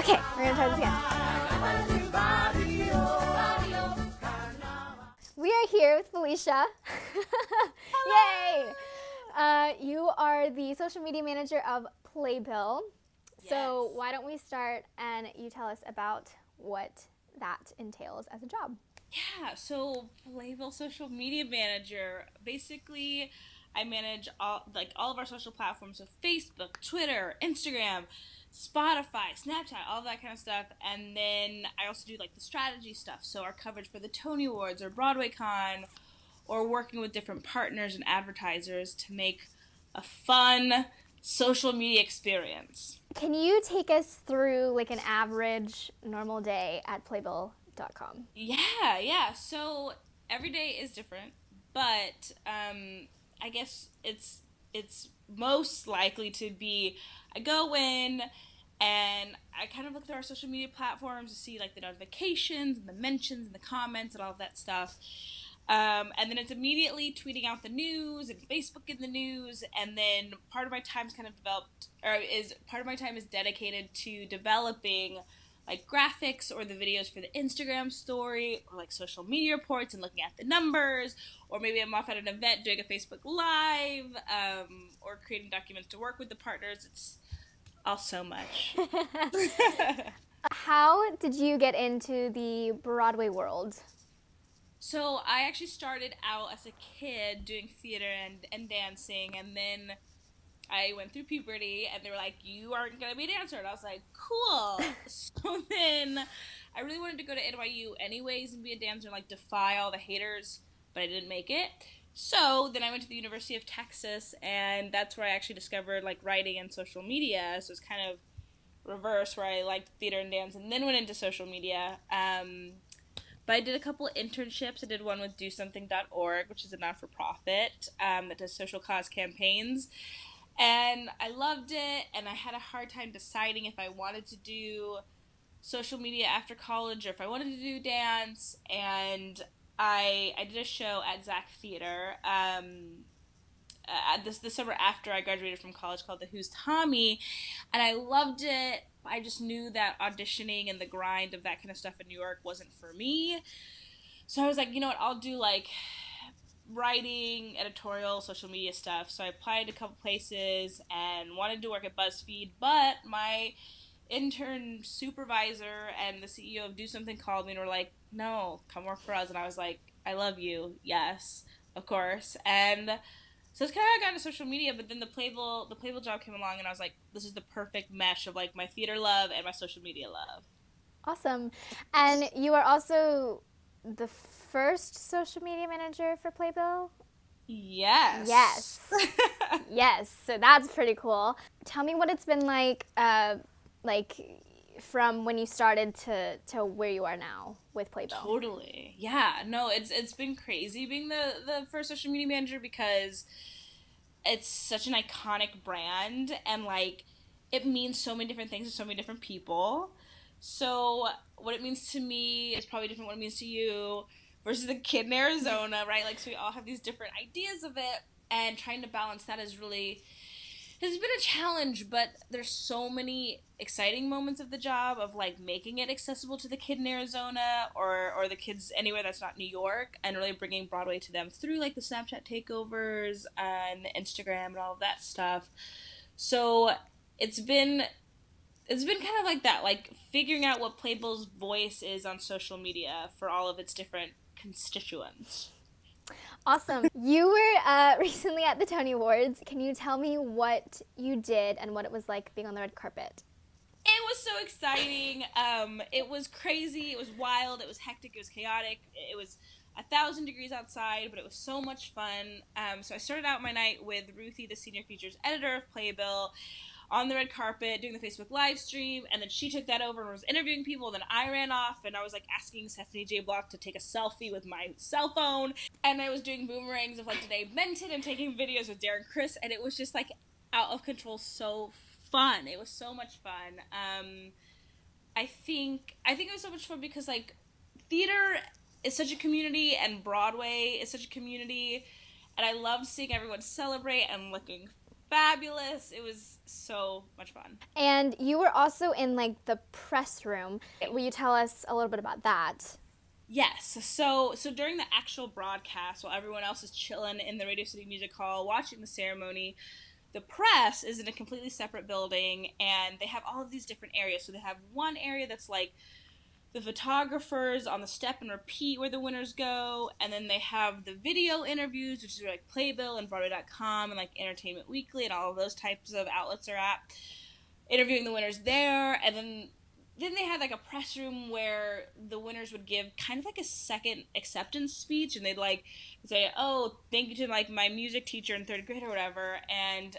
Okay, we're gonna try this again. We are here with Felicia. Yay! You are the social media manager of Playbill. Yes. So why don't we start and you tell us about what that entails as a job. Yeah, so Playbill social media manager. Basically, I manage all of our social platforms, so Facebook, Twitter, Instagram, Spotify, Snapchat, all that kind of stuff. And then I also do like the strategy stuff, so our coverage for the Tony Awards or Broadway Con, or working with different partners and advertisers to make a fun social media experience. Can you take us through like an average normal day at playbill.com? Yeah. So every day is different, but I guess it's most likely to be I go in and I kind of look through our social media platforms to see like the notifications and the mentions and the comments and all of that stuff. And then it's immediately tweeting out the news and Facebook in the news, and then part of my time is dedicated to developing like graphics or the videos for the Instagram story or like social media reports and looking at the numbers, or maybe I'm off at an event doing a Facebook Live, or creating documents to work with the partners. It's all so much. How did you get into the Broadway world? So I actually started out as a kid doing theater and dancing, and then I went through puberty, and they were like, you aren't going to be a dancer. And I was like, cool. So then I really wanted to go to NYU anyways and be a dancer and like defy all the haters, but I didn't make it. So then I went to the University of Texas, and that's where I actually discovered like writing and social media. So it's kind of reverse, where I liked theater and dance and then went into social media. But I did a couple of internships. I did one with DoSomething.org, which is a not-for-profit that does social cause campaigns. And I loved it, and I had a hard time deciding if I wanted to do social media after college or if I wanted to do dance. And I did a show at Zach Theater the summer after I graduated from college called The Who's Tommy, and I loved it. I just knew that auditioning and the grind of that kind of stuff in New York wasn't for me. So I was like, you know what, I'll do like writing, editorial, social media stuff. So I applied to a couple places and wanted to work at BuzzFeed, but my intern supervisor and the CEO of Do Something called me and were like, no, come work for us. And I was like, I love you. Yes, of course. And so it's kind of how I got into social media, but then the Playbill job came along, and I was like, this is the perfect mesh of like my theater love and my social media love. Awesome. And you are also the first social media manager for Playbill? Yes. Yes. So that's pretty cool. Tell me what it's been like from when you started to where you are now with Playbill. Totally. Yeah. No, it's been crazy being the first social media manager, because it's such an iconic brand, and like it means so many different things to so many different people. So what it means to me is probably different what it means to you versus the kid in Arizona, right? Like, so we all have these different ideas of it, and trying to balance that has been a challenge, but there's so many exciting moments of the job of like making it accessible to the kid in Arizona or the kids anywhere that's not New York, and really bringing Broadway to them through like the Snapchat takeovers and Instagram and all of that stuff. So it's been kind of like that, like figuring out what Playbill's voice is on social media for all of its different constituents. Awesome. You were recently at the Tony Awards. Can you tell me what you did and what it was like being on the red carpet? It was so exciting. It was crazy. It was wild. It was hectic. It was chaotic. It was 1,000 degrees outside, but it was so much fun. So I started out my night with Ruthie, the senior features editor of Playbill, on the red carpet doing the Facebook live stream, and then she took that over and was interviewing people, and then I ran off and I was like asking Stephanie J. Block to take a selfie with my cell phone, and I was doing boomerangs of like Today Mented and taking videos with Darren Criss, and it was just like out of control, so fun. It was so much fun. I think it was so much fun because like theater is such a community and Broadway is such a community, and I loved seeing everyone celebrate and looking fabulous. It was so much fun. And you were also in like the press room. Will you tell us a little bit about that? Yes. So during the actual broadcast, while everyone else is chilling in the Radio City Music Hall watching the ceremony, the press is in a completely separate building, and they have all of these different areas. So they have one area that's like the photographers on the step and repeat where the winners go, and then they have the video interviews, which is where like Playbill and Broadway.com and like Entertainment Weekly and all of those types of outlets are at, interviewing the winners there. And then they had like a press room where the winners would give kind of like a second acceptance speech, and they'd like say, oh, thank you to like my music teacher in third grade or whatever. And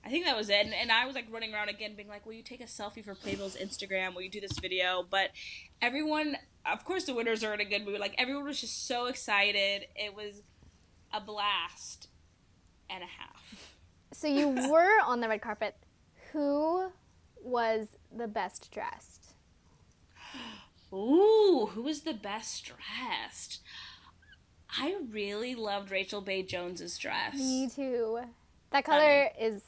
I think that was it. And I was like running around again being like, will you take a selfie for Playbill's Instagram? Will you do this video? But everyone, of course the winners are in a good mood. Like everyone was just so excited. It was a blast and a half. So you were on the red carpet. Who was the best dressed? Ooh, who was the best dressed? I really loved Rachel Bay Jones's dress. Me too. That color is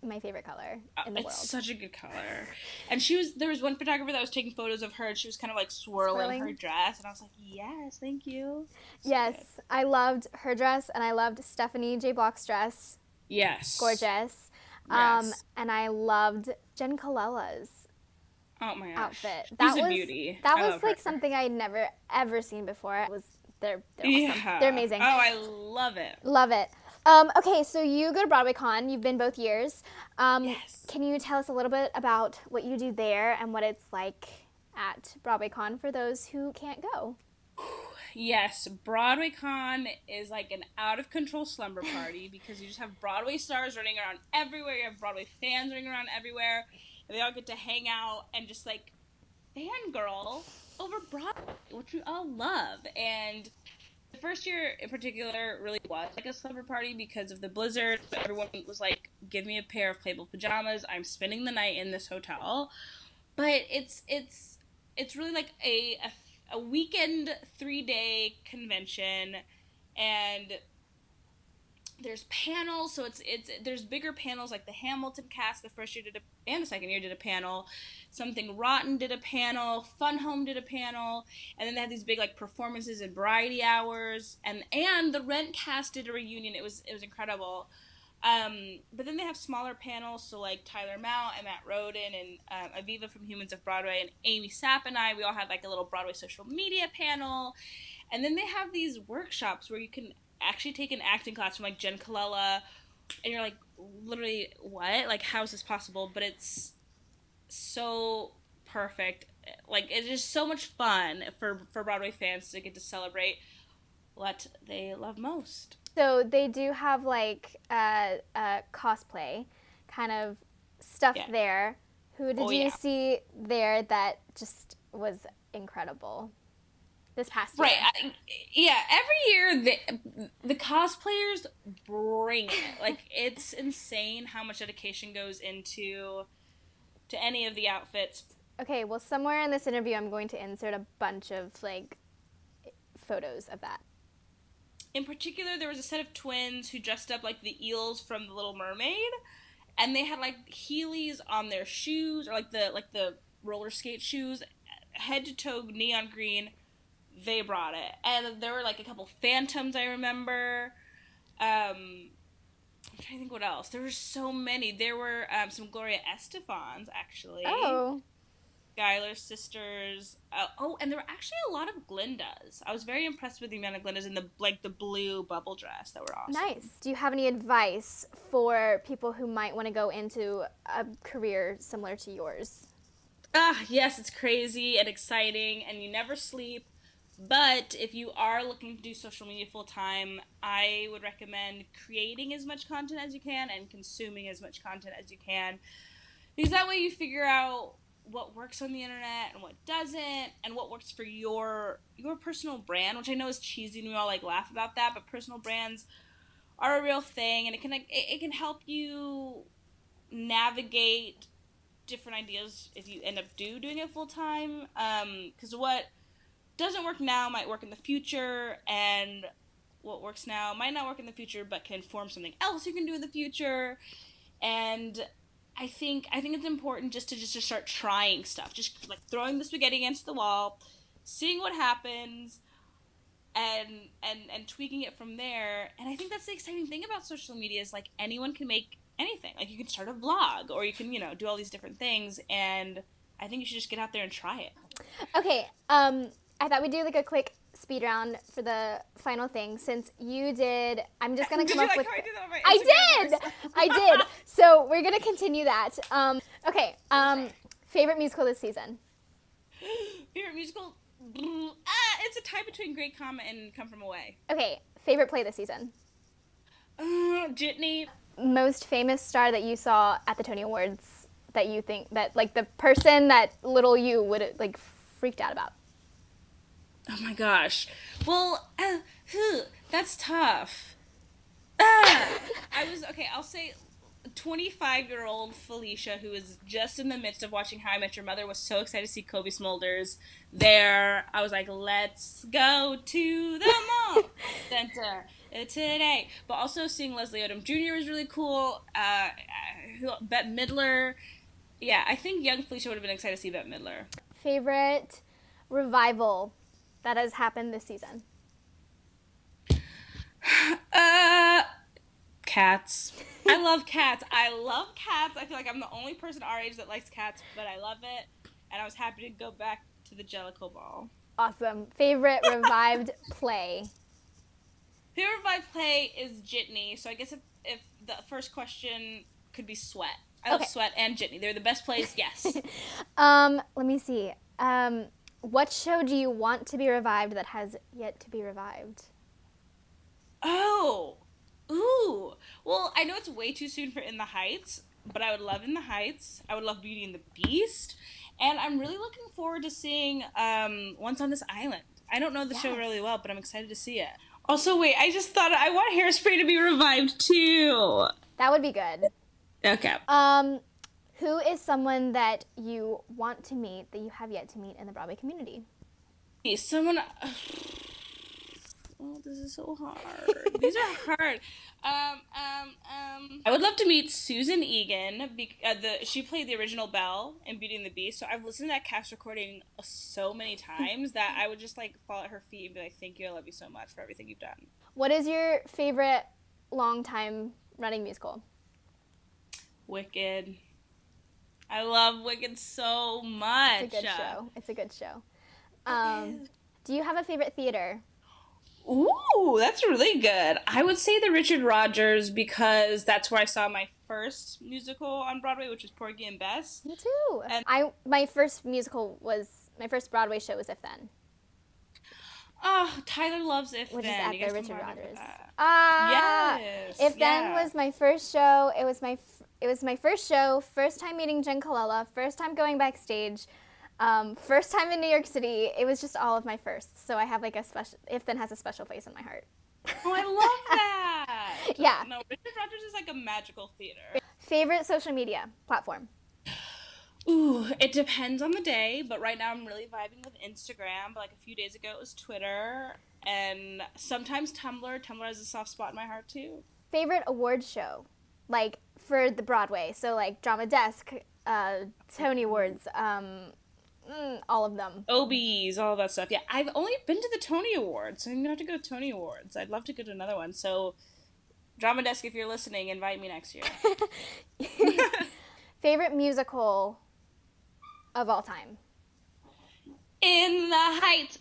my favorite color in the world. It's such a good color. And there was one photographer that was taking photos of her, and she was kind of like swirling her dress, and I was like, yes, thank you. So yes, good. I loved her dress, and I loved Stephanie J. Block's dress. Yes. Gorgeous. Yes. And I loved Jen Colella's outfit. She's a beauty. That was like something I'd never ever seen before. They're awesome. Yeah. They're amazing. Oh, I love it. Love it. Okay, so you go to Broadway Con. You've been both years. Yes. Can you tell us a little bit about what you do there and what it's like at Broadway Con for those who can't go? Yes, Broadway Con is like an out-of-control slumber party because you just have Broadway stars running around everywhere. You have Broadway fans running around everywhere. And they all get to hang out and just like fangirl over Broadway, which we all love. And the first year in particular really was like a slumber party because of the blizzard. Everyone was like, give me a pair of Playbill pajamas. I'm spending the night in this hotel. But it's really like a weekend 3-day convention, and there's panels, so there's bigger panels, like the Hamilton cast the first year and the second year did a panel, Something Rotten did a panel, Fun Home did a panel, and then they had these big like performances and variety hours, and the Rent cast did a reunion. It was incredible. But then they have smaller panels, so like Tyler Mount and Matt Roden and Aviva from Humans of Broadway and Amy Sapp and we all had like a little Broadway social media panel. And then they have these workshops where you can actually take an acting class from like Jen Colella, and you're like, literally, what? Like, how is this possible? But it's so perfect. Like, it's just so much fun for Broadway fans to get to celebrate what they love most. So they do have like cosplay kind of stuff there. Who did you see there that just was incredible this past year? Right. Every year the cosplayers bring it. Like, it's insane how much dedication goes into any of the outfits. Okay, well, somewhere in this interview I'm going to insert a bunch of like photos of that. In particular, there was a set of twins who dressed up like the eels from The Little Mermaid, and they had like Heelys on their shoes, or like the roller skate shoes, head to toe neon green. They brought it, and there were like a couple phantoms I remember. I'm trying to think what else. There were so many. There were some Gloria Estefans actually. Oh. Schuyler's sisters. And there were actually a lot of Glindas. I was very impressed with the amount of Glindas in the blue bubble dress that were awesome. Nice. Do you have any advice for people who might want to go into a career similar to yours? Yes, it's crazy and exciting, and you never sleep. But if you are looking to do social media full time, I would recommend creating as much content as you can and consuming as much content as you can, because that way you figure out what works on the internet and what doesn't, and what works for your personal brand, which I know is cheesy and we all like laugh about that, but personal brands are a real thing, and it can help you navigate different ideas if you end up doing it full time, because what doesn't work now might work in the future, and what works now might not work in the future, but can form something else you can do in the future. And I think it's important just to start trying stuff, just like throwing the spaghetti against the wall, seeing what happens, and tweaking it from there. And I think that's the exciting thing about social media is like anyone can make anything. Like you can start a vlog, or you can do all these different things. And I think you should just get out there and try it. Okay. I thought we'd do like a quick speed round for the final thing. Since you did, I'm just gonna come up with. I did. So we're gonna continue that. Okay. Favorite musical this season. Favorite musical. It's a tie between Great Comet and Come From Away. Okay. Favorite play this season. Jitney. Most famous star that you saw at the Tony Awards that you think that like the person that little you would like freaked out about. Oh my gosh. Well, that's tough. I'll say 25-year-old Felicia, who was just in the midst of watching How I Met Your Mother, was so excited to see Kobe Smulders there. I was like, let's go to the mall center today. But also seeing Leslie Odom Jr. was really cool. Bette Midler. Yeah, I think young Felicia would have been excited to see Bette Midler. Favorite revival that has happened this season? Cats. I love Cats. I feel like I'm the only person our age that likes Cats, but I love it. And I was happy to go back to the Jellicle Ball. Awesome. Favorite revived play? Favorite revived play is Jitney. So I guess if the first question could be Sweat. I love Sweat and Jitney. They're the best plays, yes. Let me see. What show do you want to be revived that has yet to be revived? Oh. Ooh. Well, I know it's way too soon for In the Heights, but I would love In the Heights. I would love Beauty and the Beast. And I'm really looking forward to seeing Once on This Island. I don't know the show really well, but I'm excited to see it. Also, wait, I just thought I want Hairspray to be revived too. That would be good. Okay. Who is someone that you want to meet that you have yet to meet in the Broadway community? Someone... Oh, this is so hard. These are hard. I would love to meet Susan Egan. She played the original Belle in Beauty and the Beast, so I've listened to that cast recording so many times that I would just like fall at her feet and be like, thank you, I love you so much for everything you've done. What is your favorite long-time running musical? Wicked. I love Wicked so much. It's a good show. Do you have a favorite theater? Ooh, that's really good. I would say the Richard Rodgers because that's where I saw my first musical on Broadway, which was Porgy and Bess. Me too. And my first Broadway show was If Then. Oh, Tyler loves If Which Then. Which is at the Richard Rodgers. Yes. If Then was my first show. It was my first show, first time meeting Jen Colella, first time going backstage. First time in New York City. It was just all of my firsts. So I have like If Then has a special place in my heart. Oh, I love that. Yeah. No, Richard Rodgers is like a magical theater. Favorite social media platform? Ooh, it depends on the day, but right now I'm really vibing with Instagram. But like a few days ago it was Twitter, and sometimes Tumblr. Tumblr has a soft spot in my heart too. Favorite award show? Like for the Broadway. So like Drama Desk, Tony Awards, all of them. Obies, all that stuff. Yeah, I've only been to the Tony Awards, so I'm gonna have to go to Tony Awards. I'd love to go to another one. So, Drama Desk, if you're listening, invite me next year. Favorite musical of all time? In the Heights.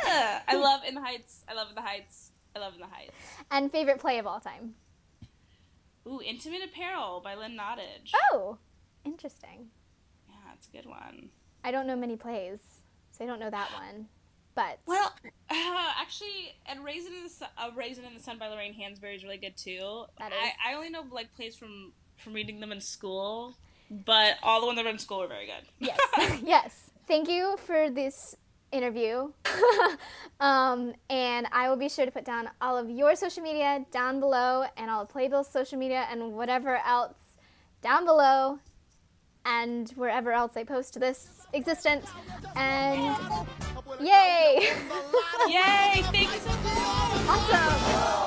Ah! I love In the Heights. I love In the Heights. I love In the Heights. And favorite play of all time? Ooh, Intimate Apparel by Lynn Nottage. Oh, interesting. Yeah, it's a good one. I don't know many plays, so I don't know that one. But actually, and Raisin in the Sun by Lorraine Hansberry is really good too. That is. I only know like plays from reading them in school, but all the ones I read in school were very good. Yes, yes. Thank you for this interview. And I will be sure to put down all of your social media down below, and all of Playbill's social media and whatever else down below, and wherever else I post this existence. And yay! Yay! Thank you so much! Awesome.